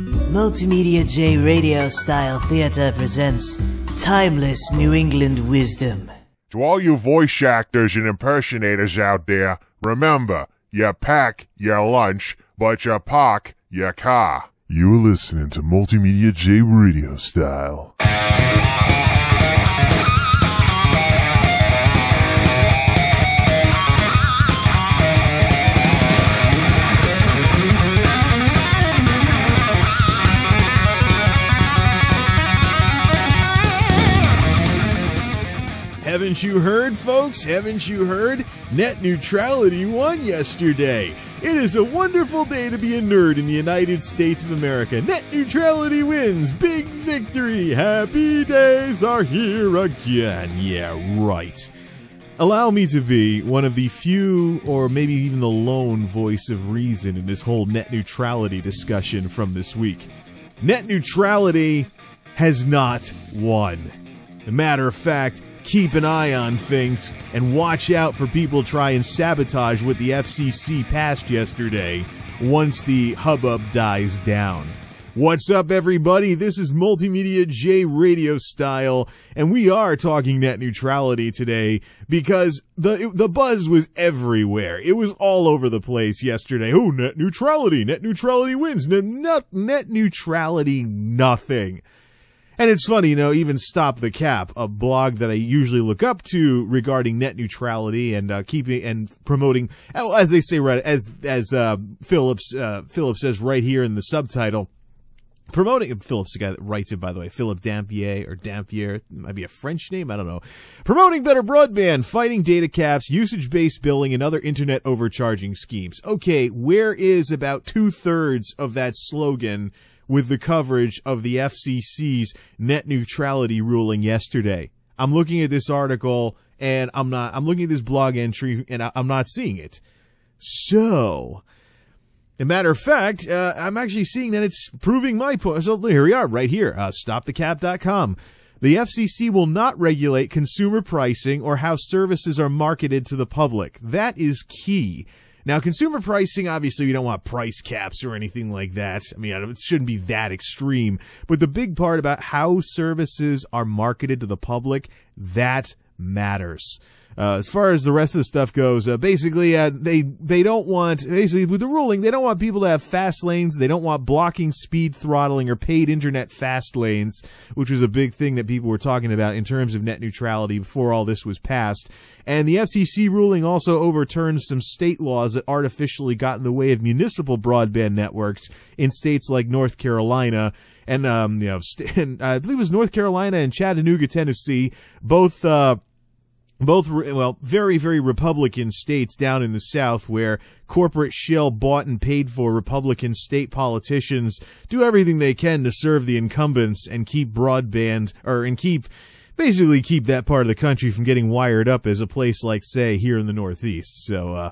MultimediaJay Radio Style Theater presents timeless New England wisdom. To all you voice actors and impersonators out there, remember, you pack your lunch, but you park your car. You're listening to MultimediaJay Radio Style. Haven't you heard, folks? Haven't you heard? Net Neutrality won yesterday. It is a wonderful day to be a nerd in the United States of America. Net Neutrality wins. Big victory. Happy days are here again. Yeah, right. Allow me to be one of the few, or maybe even the lone voice of reason in this whole net neutrality discussion from this week. Net neutrality has not won. As a matter of fact, keep an eye on things and watch out for people try and sabotage what the FCC passed yesterday once the hubbub dies down. What's up, everybody? This is MultimediaJay Radio Style, and we are talking net neutrality today because the buzz was everywhere. It was all over the place yesterday. Oh, net neutrality wins. Net neutrality, nothing. And it's funny, you know, even Stop the Cap, a blog that I usually look up to regarding net neutrality and keeping and promoting, as they say, right, as Phillips says right here in the subtitle, promoting. Phillips, the guy that writes it, by the way, Philip Dampier or Dampier, might be a French name, I don't know. Promoting better broadband, fighting data caps, usage-based billing, and other internet overcharging schemes. Okay, where is about 2/3 of that slogan with the coverage of the FCC's net neutrality ruling yesterday? I'm looking at this article and I'm looking at this blog entry and I'm not seeing it. So, as a matter of fact, I'm actually seeing that it's proving my point. So here we are, right here, stopthecap.com. The FCC will not regulate consumer pricing or how services are marketed to the public. That is key. Now, consumer pricing, obviously, we don't want price caps or anything like that. I mean, it shouldn't be that extreme. But the big part about how services are marketed to the public, that matters. As far as the rest of the stuff goes, basically, they don't want, basically, with the ruling, they don't want people to have fast lanes. They don't want blocking, speed throttling, or paid internet fast lanes, which was a big thing that people were talking about in terms of net neutrality before all this was passed. And the FCC ruling also overturns some state laws that artificially got in the way of municipal broadband networks in states like North Carolina and, I believe it was North Carolina and Chattanooga, Tennessee, both, very, very Republican states down in the South where corporate shill bought and paid for Republican state politicians do everything they can to serve the incumbents and keep broadband, basically keep that part of the country from getting wired up as a place like, say, here in the Northeast. So,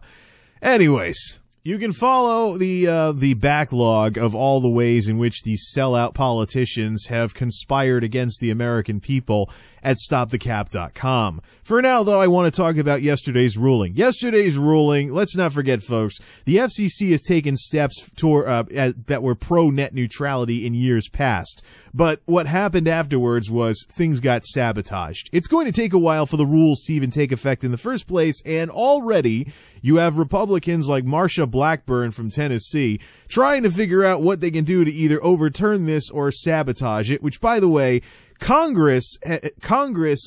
anyways, you can follow the backlog of all the ways in which these sellout politicians have conspired against the American people at stopthecap.com. For now, though, I want to talk about yesterday's ruling. Yesterday's ruling, let's not forget, folks, the FCC has taken steps that were pro-net neutrality in years past. But what happened afterwards was things got sabotaged. It's going to take a while for the rules to even take effect in the first place, and already you have Republicans like Marsha Blackburn from Tennessee trying to figure out what they can do to either overturn this or sabotage it, which, by the way, Congress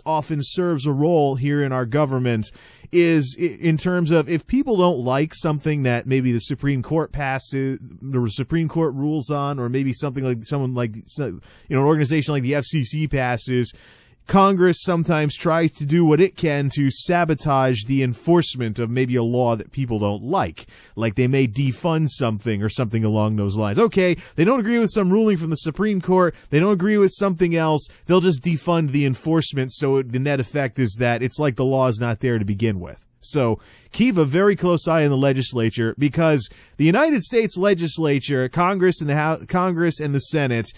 often serves a role here in our government is in terms of if people don't like something that maybe the Supreme Court passes, the Supreme Court rules on, or maybe something like an organization like the FCC passes, Congress sometimes tries to do what it can to sabotage the enforcement of maybe a law that people don't like. Like they may defund something or something along those lines. Okay, they don't agree with some ruling from the Supreme Court. They don't agree with something else. They'll just defund the enforcement, so the net effect is that it's like the law is not there to begin with. So keep a very close eye on the legislature, because the United States legislature, Congress and the Senate,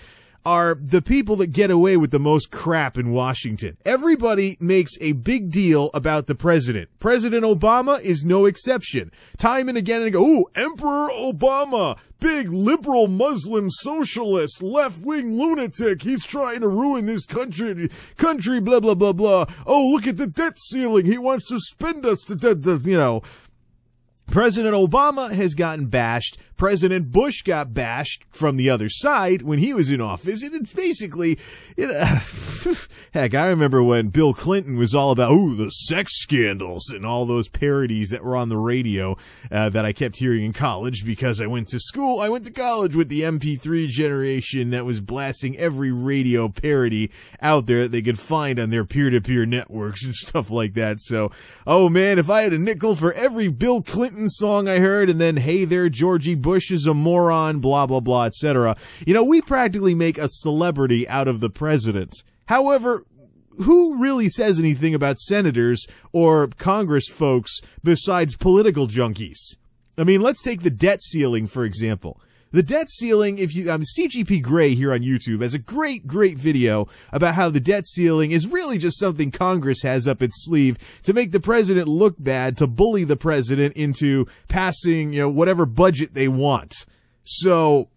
are the people that get away with the most crap in Washington. Everybody makes a big deal about the president. President Obama is no exception. Time and again, and go, ooh, Emperor Obama, big liberal Muslim socialist, left-wing lunatic. He's trying to ruin this country, blah, blah, blah, blah. Oh, look at the debt ceiling. He wants to spend us to. President Obama has gotten bashed. President Bush got bashed from the other side when he was in office. And it's basically, heck, I remember when Bill Clinton was all about, the sex scandals and all those parodies that were on the radio that I kept hearing in college because I went to college with the MP3 generation that was blasting every radio parody out there that they could find on their peer-to-peer networks and stuff like that. So, oh man, if I had a nickel for every Bill Clinton song I heard and then, hey there, Georgie Bush is a moron, blah, blah, blah, etc. We practically make a celebrity out of the president. However, who really says anything about senators or Congress folks besides political junkies? I mean, let's take the debt ceiling, for example. The debt ceiling, CGP Grey here on YouTube has a great video about how the debt ceiling is really just something Congress has up its sleeve to make the president look bad, to bully the president into passing, whatever budget they want. So,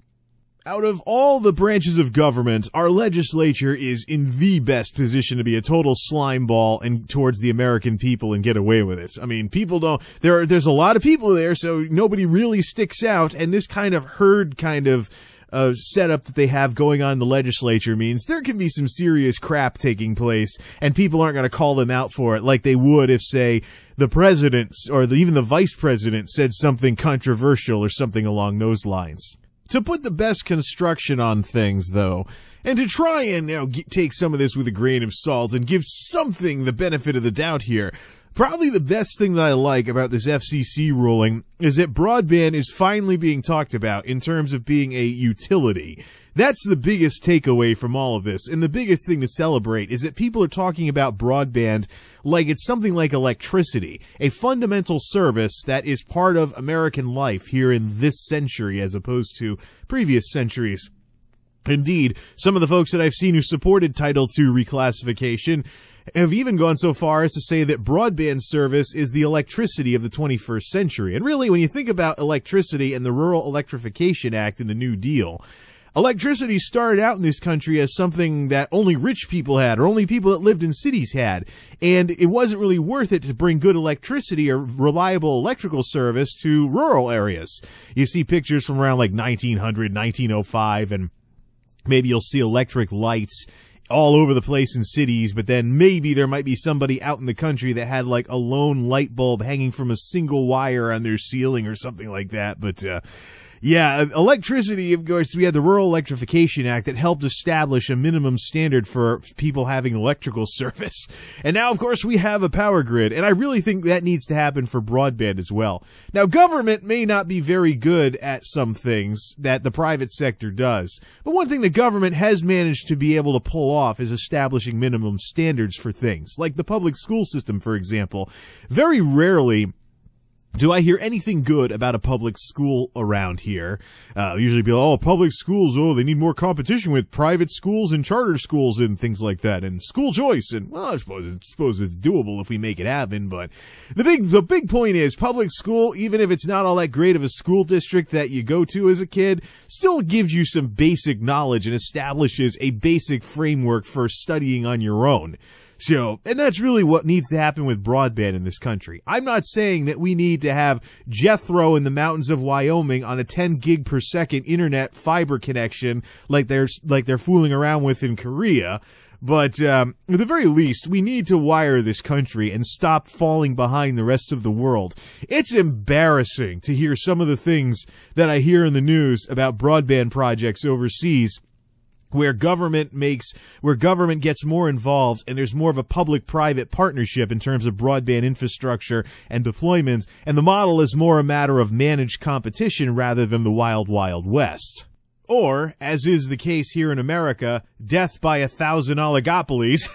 out of all the branches of government, our legislature is in the best position to be a total slime ball and towards the American people and get away with it. I mean, people don't, there's a lot of people there, so nobody really sticks out, and this kind of herd setup that they have going on in the legislature means there can be some serious crap taking place, and people aren't going to call them out for it like they would if, say, the president or even the vice president said something controversial or something along those lines. To put the best construction on things, though, and to try and take some of this with a grain of salt and give something the benefit of the doubt here, probably the best thing that I like about this FCC ruling is that broadband is finally being talked about in terms of being a utility. That's the biggest takeaway from all of this, and the biggest thing to celebrate is that people are talking about broadband like it's something like electricity, a fundamental service that is part of American life here in this century as opposed to previous centuries. Indeed, some of the folks that I've seen who supported Title II reclassification have even gone so far as to say that broadband service is the electricity of the 21st century. And really, when you think about electricity and the Rural Electrification Act and the New Deal, electricity started out in this country as something that only rich people had, or only people that lived in cities had, and it wasn't really worth it to bring good electricity or reliable electrical service to rural areas. You see pictures from around like 1900, 1905, and maybe you'll see electric lights all over the place in cities, but then maybe there might be somebody out in the country that had like a lone light bulb hanging from a single wire on their ceiling or something like that, but yeah, electricity, of course, we had the Rural Electrification Act that helped establish a minimum standard for people having electrical service. And now, of course, we have a power grid, and I really think that needs to happen for broadband as well. Now, government may not be very good at some things that the private sector does, but one thing the government has managed to be able to pull off is establishing minimum standards for things, like the public school system, for example. Very rarely do I hear anything good about a public school around here? Usually people, public schools, they need more competition with private schools and charter schools and things like that, and school choice, and, well, I suppose it's doable if we make it happen, but the big point is public school, even if it's not all that great of a school district that you go to as a kid, still gives you some basic knowledge and establishes a basic framework for studying on your own. So, and that's really what needs to happen with broadband in this country. I'm not saying that we need to have Jethro in the mountains of Wyoming on a 10 gig per second internet fiber connection like they're fooling around with in Korea. But at the very least, we need to wire this country and stop falling behind the rest of the world. It's embarrassing to hear some of the things that I hear in the news about broadband projects overseas, where government gets more involved and there's more of a public-private partnership in terms of broadband infrastructure and deployment, and the model is more a matter of managed competition rather than the wild, wild west. Or, as is the case here in America, death by 1,000 oligopolies.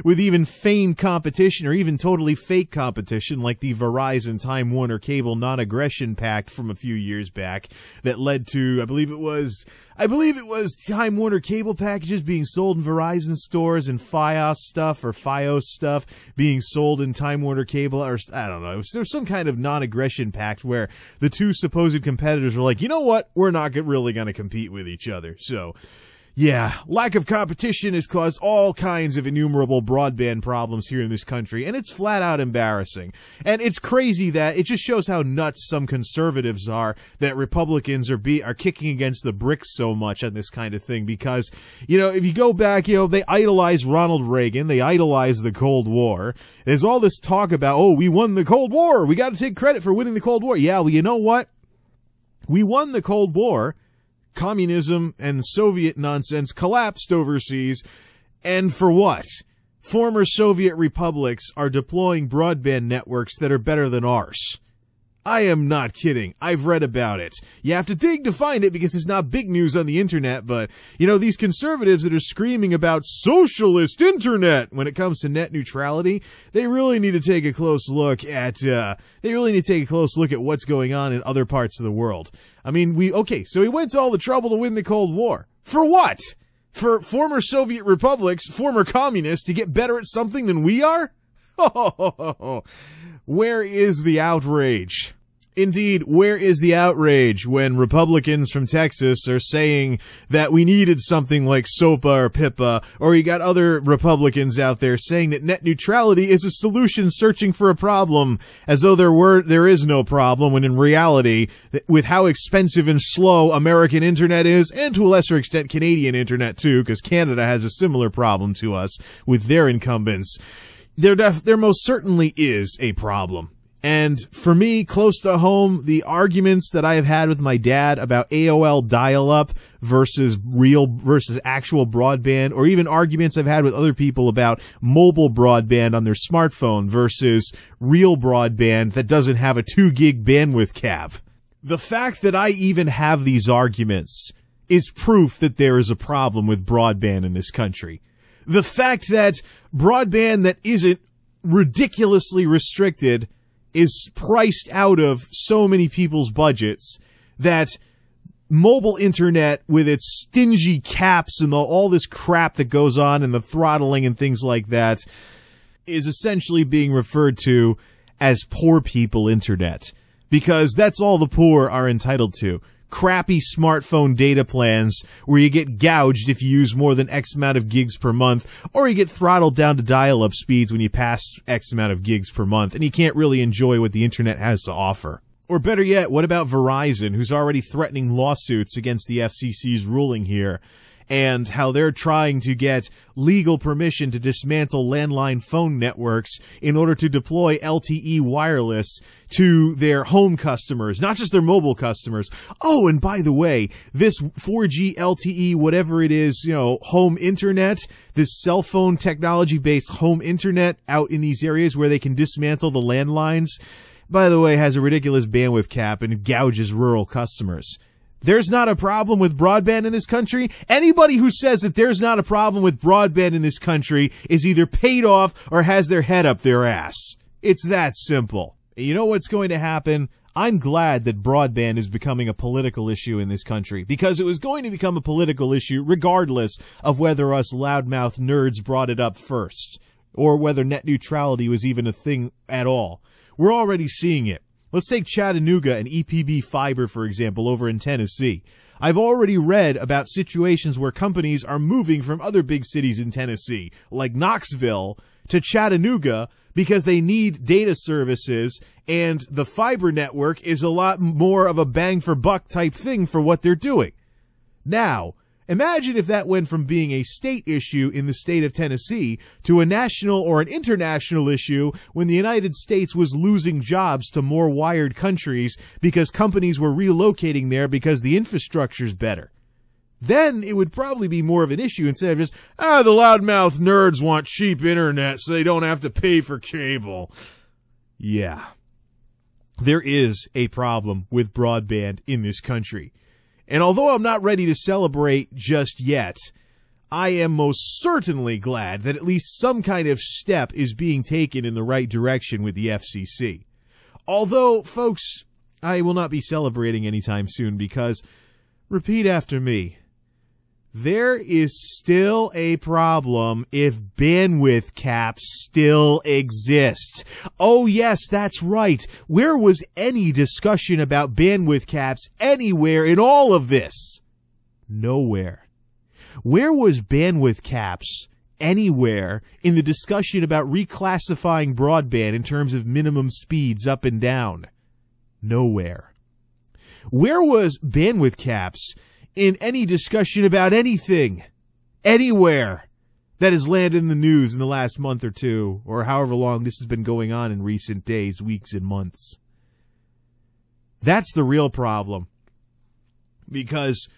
with even feigned competition or even totally fake competition like the Verizon Time Warner Cable Non-Aggression Pact from a few years back that led to, I believe it was Time Warner cable packages being sold in Verizon stores and Fios stuff being sold in Time Warner Cable, or I don't know. There's some kind of non-aggression pact where the two supposed competitors were like, you know what? We're not really going to compete with each other. So, yeah, lack of competition has caused all kinds of innumerable broadband problems here in this country, and it's flat out embarrassing. And it's crazy that it just shows how nuts some conservatives are that Republicans are kicking against the bricks so much on this kind of thing, because, if you go back, they idolize Ronald Reagan, they idolize the Cold War. There's all this talk about, oh, we won the Cold War, we got to take credit for winning the Cold War. Yeah, well, you know what? We won the Cold War. Communism and Soviet nonsense collapsed overseas, and for what? Former Soviet republics are deploying broadband networks that are better than ours. I am not kidding. I've read about it. You have to dig to find it because it's not big news on the internet, but, these conservatives that are screaming about socialist internet when it comes to net neutrality, they really need to take a close look at, what's going on in other parts of the world. I mean, so we went to all the trouble to win the Cold War. For what? For former Soviet republics, former communists, to get better at something than we are? Where is the outrage? Indeed, where is the outrage when Republicans from Texas are saying that we needed something like SOPA or PIPA, or you got other Republicans out there saying that net neutrality is a solution searching for a problem, as though there is no problem, when in reality, with how expensive and slow American internet is, and to a lesser extent Canadian internet too, because Canada has a similar problem to us with their incumbents, there most certainly is a problem. And for me, close to home, the arguments that I have had with my dad about AOL dial-up versus actual broadband, or even arguments I've had with other people about mobile broadband on their smartphone versus real broadband that doesn't have a 2 gig bandwidth cap. The fact that I even have these arguments is proof that there is a problem with broadband in this country. The fact that broadband that isn't ridiculously restricted is priced out of so many people's budgets, that mobile internet with its stingy caps and all this crap that goes on and the throttling and things like that is essentially being referred to as poor people internet, because that's all the poor are entitled to. Crappy smartphone data plans where you get gouged if you use more than X amount of gigs per month, or you get throttled down to dial-up speeds when you pass X amount of gigs per month, and you can't really enjoy what the internet has to offer. Or better yet, what about Verizon, who's already threatening lawsuits against the FCC's ruling here, and how they're trying to get legal permission to dismantle landline phone networks in order to deploy LTE wireless to their home customers, not just their mobile customers. Oh, and by the way, this 4G LTE, whatever it is, home internet, this cell phone technology-based home internet out in these areas where they can dismantle the landlines, by the way, has a ridiculous bandwidth cap and gouges rural customers. There's not a problem with broadband in this country. Anybody who says that there's not a problem with broadband in this country is either paid off or has their head up their ass. It's that simple. You know what's going to happen? I'm glad that broadband is becoming a political issue in this country, because it was going to become a political issue regardless of whether us loudmouth nerds brought it up first, or whether net neutrality was even a thing at all. We're already seeing it. Let's take Chattanooga and EPB Fiber, for example, over in Tennessee. I've already read about situations where companies are moving from other big cities in Tennessee, like Knoxville, to Chattanooga because they need data services, and the fiber network is a lot more of a bang-for-buck type thing for what they're doing. Now, imagine if that went from being a state issue in the state of Tennessee to a national or an international issue when the United States was losing jobs to more wired countries because companies were relocating there because the infrastructure's better. Then it would probably be more of an issue instead of just, the loudmouth nerds want cheap internet so they don't have to pay for cable. Yeah. There is a problem with broadband in this country. And although I'm not ready to celebrate just yet, I am most certainly glad that at least some kind of step is being taken in the right direction with the FCC. Although, folks, I will not be celebrating anytime soon because, repeat after me, there is still a problem if bandwidth caps still exist. Oh yes, that's right. Where was any discussion about bandwidth caps anywhere in all of this? Nowhere. Where was bandwidth caps anywhere in the discussion about reclassifying broadband in terms of minimum speeds up and down? Nowhere. Where was bandwidth caps in any discussion about anything, anywhere, that has landed in the news in the last month or two, or however long this has been going on in recent days, weeks, and months? That's the real problem. Because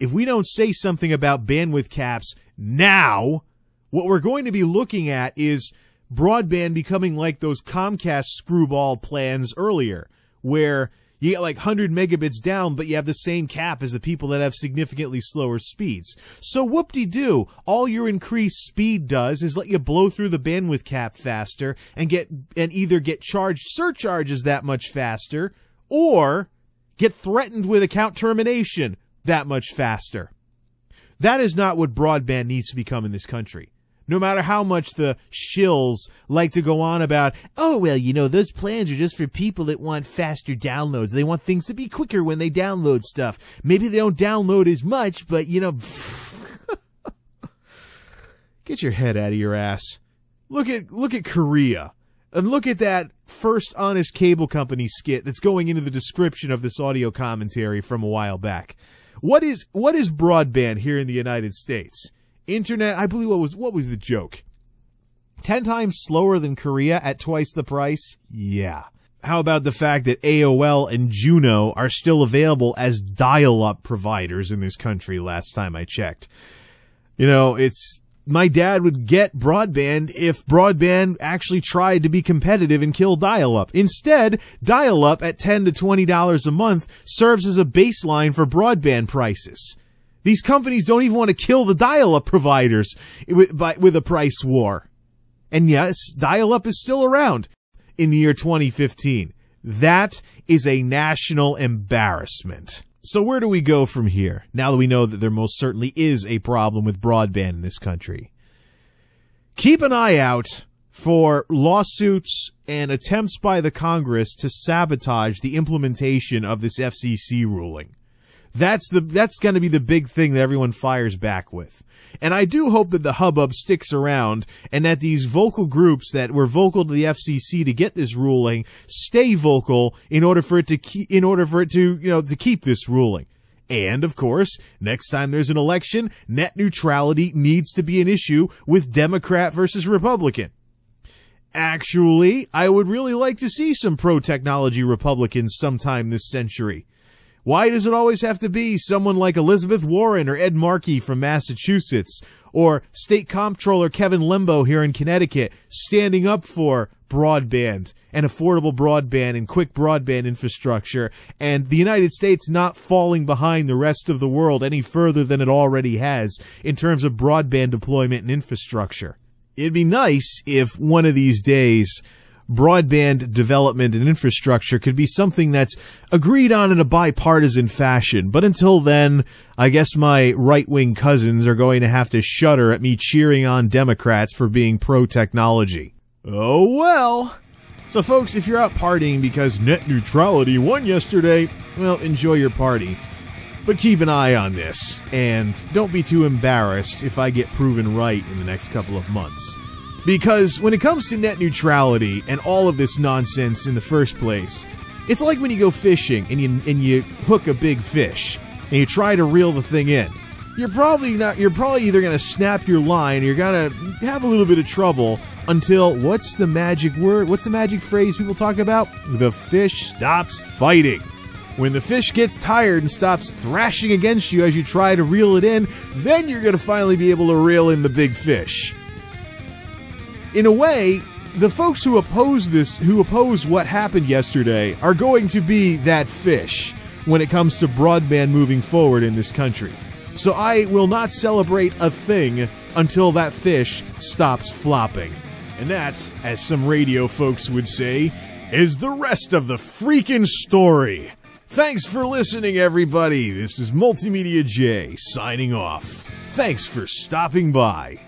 if we don't say something about bandwidth caps now, what we're going to be looking at is broadband becoming like those Comcast screwball plans earlier, where you get like 100 megabits down, but you have the same cap as the people that have significantly slower speeds. So whoop-de-doo, all your increased speed does is let you blow through the bandwidth cap faster and either get charged surcharges that much faster or get threatened with account termination that much faster. That is not what broadband needs to become in this country. No matter how much the shills like to go on about, oh, well, you know, those plans are just for people that want faster downloads. They want things to be quicker when they download stuff. Maybe they don't download as much, but, you know, get your head out of your ass. Look at Korea. And look at that First Honest Cable Company skit that's going into the description of this audio commentary from a while back. What is broadband here in the United States? Internet, I believe, what was the joke? 10 times slower than Korea at twice the price? Yeah. How about the fact that AOL and Juno are still available as dial-up providers in this country last time I checked? You know, my dad would get broadband if broadband actually tried to be competitive and kill dial-up. Instead, dial-up at $10 to $20 a month serves as a baseline for broadband prices. These companies don't even want to kill the dial-up providers with a price war. And yes, dial-up is still around in the year 2015. That is a national embarrassment. So where do we go from here, now that we know that there most certainly is a problem with broadband in this country? Keep an eye out for lawsuits and attempts by the Congress to sabotage the implementation of this FCC ruling. That's going to be the big thing that everyone fires back with. And I do hope that the hubbub sticks around and that these vocal groups that were vocal to the FCC to get this ruling stay vocal in order for it to keep this ruling. And of course, next time there's an election, net neutrality needs to be an issue with Democrat versus Republican. Actually, I would really like to see some pro-technology Republicans sometime this century. Why does it always have to be someone like Elizabeth Warren or Ed Markey from Massachusetts or State Comptroller Kevin Lembo here in Connecticut standing up for broadband and affordable broadband and quick broadband infrastructure and the United States not falling behind the rest of the world any further than it already has in terms of broadband deployment and infrastructure? It'd be nice if one of these days broadband development and infrastructure could be something that's agreed on in a bipartisan fashion. But until then, I guess my right-wing cousins are going to have to shudder at me cheering on Democrats for being pro-technology. Oh well. So folks, if you're out partying because net neutrality won yesterday, well, enjoy your party. But keep an eye on this, and don't be too embarrassed if I get proven right in the next couple of months. Because when it comes to net neutrality and all of this nonsense in the first place, it's like when you go fishing and you hook a big fish and you try to reel the thing in. You're probably either going to snap your line or you're going to have a little bit of trouble until, what's the magic word? What's the magic phrase people talk about? The fish stops fighting. When the fish gets tired and stops thrashing against you as you try to reel it in, then you're going to finally be able to reel in the big fish. In a way, the folks who oppose what happened yesterday, are going to be that fish when it comes to broadband moving forward in this country. So I will not celebrate a thing until that fish stops flopping. And that, as some radio folks would say, is the rest of the freaking story. Thanks for listening, everybody. This is MultimediaJay signing off. Thanks for stopping by.